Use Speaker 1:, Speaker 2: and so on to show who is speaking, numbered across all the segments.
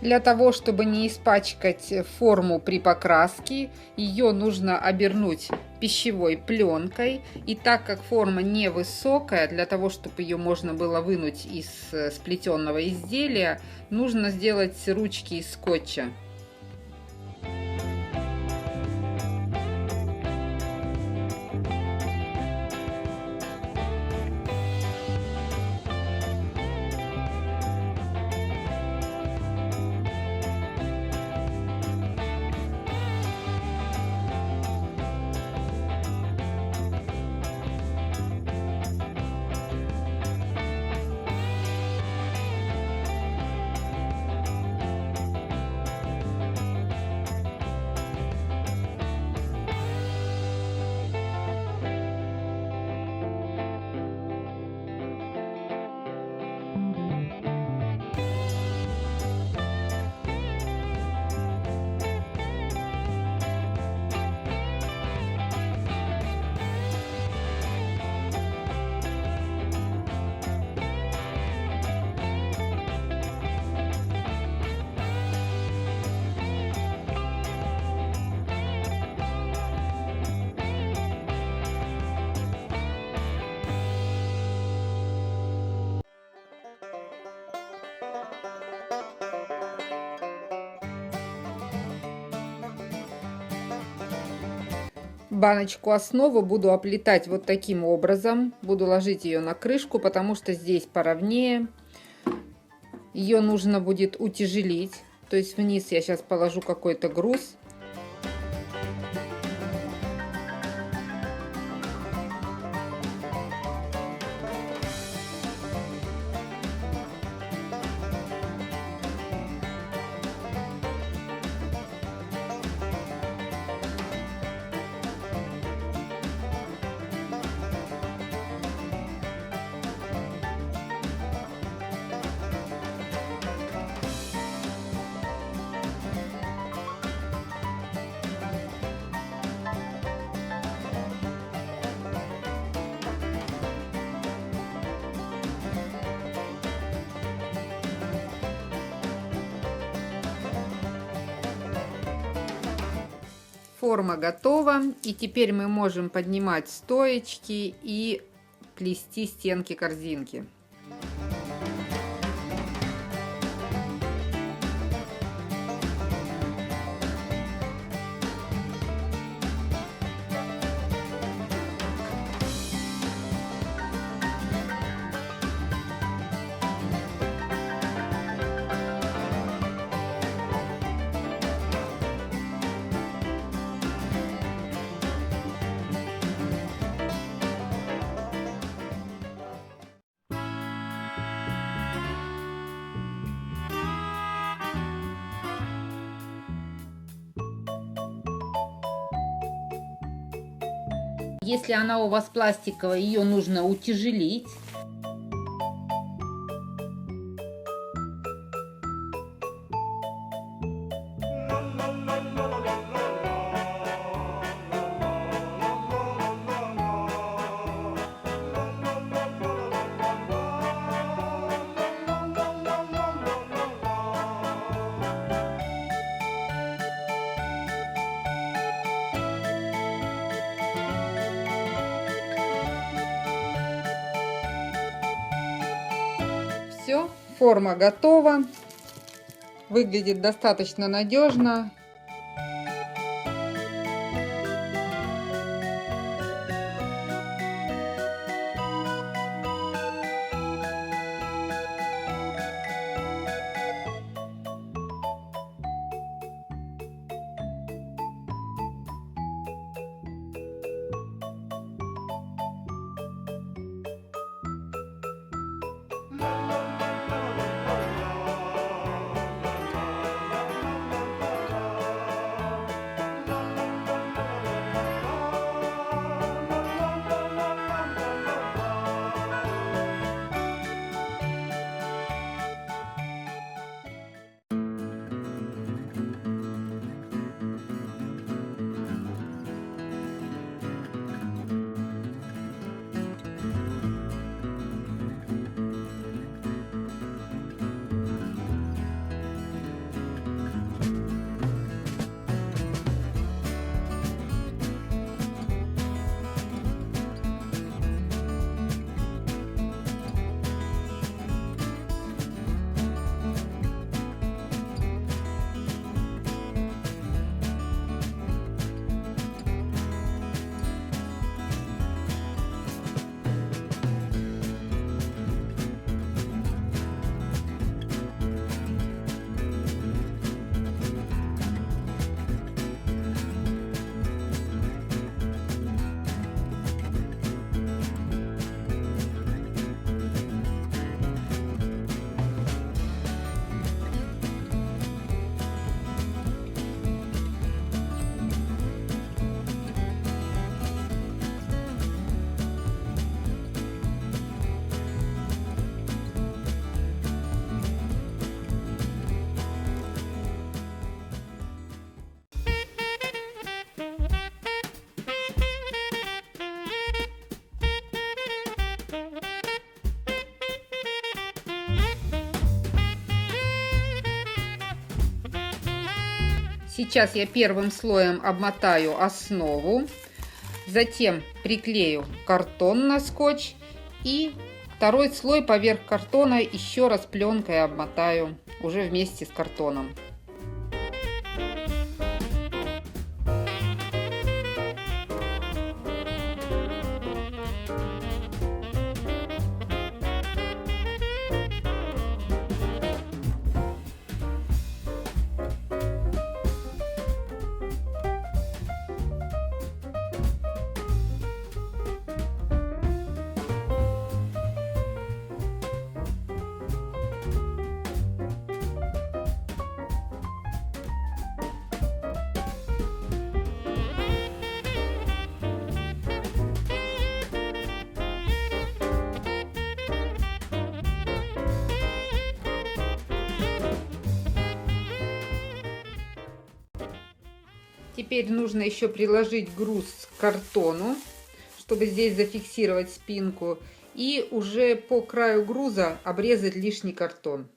Speaker 1: Для того, чтобы не испачкать форму при покраске, ее нужно обернуть пищевой пленкой. И так как форма невысокая, для того, чтобы ее можно было вынуть из сплетенного изделия, нужно сделать ручки из скотча. Баночку основу буду оплетать вот таким образом. Буду ложить ее на крышку, потому что здесь поровнее. Ее нужно будет утяжелить. То есть вниз я сейчас положу какой-то груз. Форма готова, и теперь мы можем поднимать стоечки и плести стенки корзинки. Если она у вас пластиковая, ее нужно утяжелить. Все, форма готова. Выглядит достаточно надежно. Сейчас я первым слоем обмотаю основу, затем приклею картон на скотч и второй слой поверх картона еще раз пленкой обмотаю уже вместе с картоном. Теперь нужно еще приложить груз к картону, чтобы здесь зафиксировать спинку, и уже по краю груза обрезать лишний картон.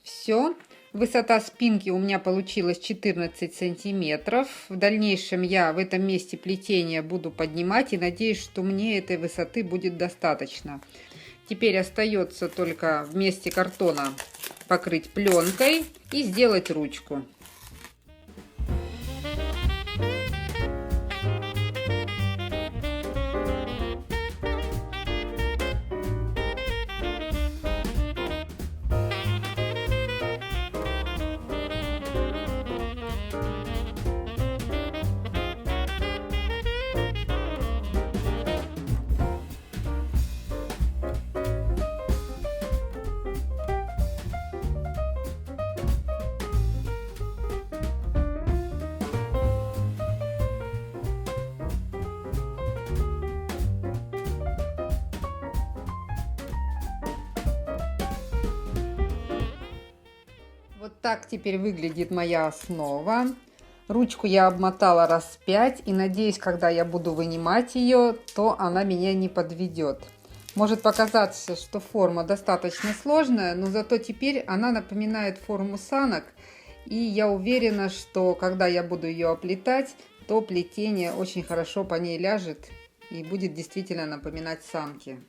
Speaker 1: Все. Высота спинки у меня получилась 14 сантиметров. В дальнейшем я в этом месте плетения буду поднимать и надеюсь, что мне этой высоты будет достаточно. Теперь остается только вместе картона покрыть пленкой и сделать ручку. Вот так теперь выглядит моя основа. Ручку я обмотала раз 5 и надеюсь, когда я буду вынимать ее, то она меня не подведет. Может показаться, что форма достаточно сложная, но зато теперь она напоминает форму санок. И я уверена, что когда я буду ее оплетать, то плетение очень хорошо по ней ляжет и будет действительно напоминать санки.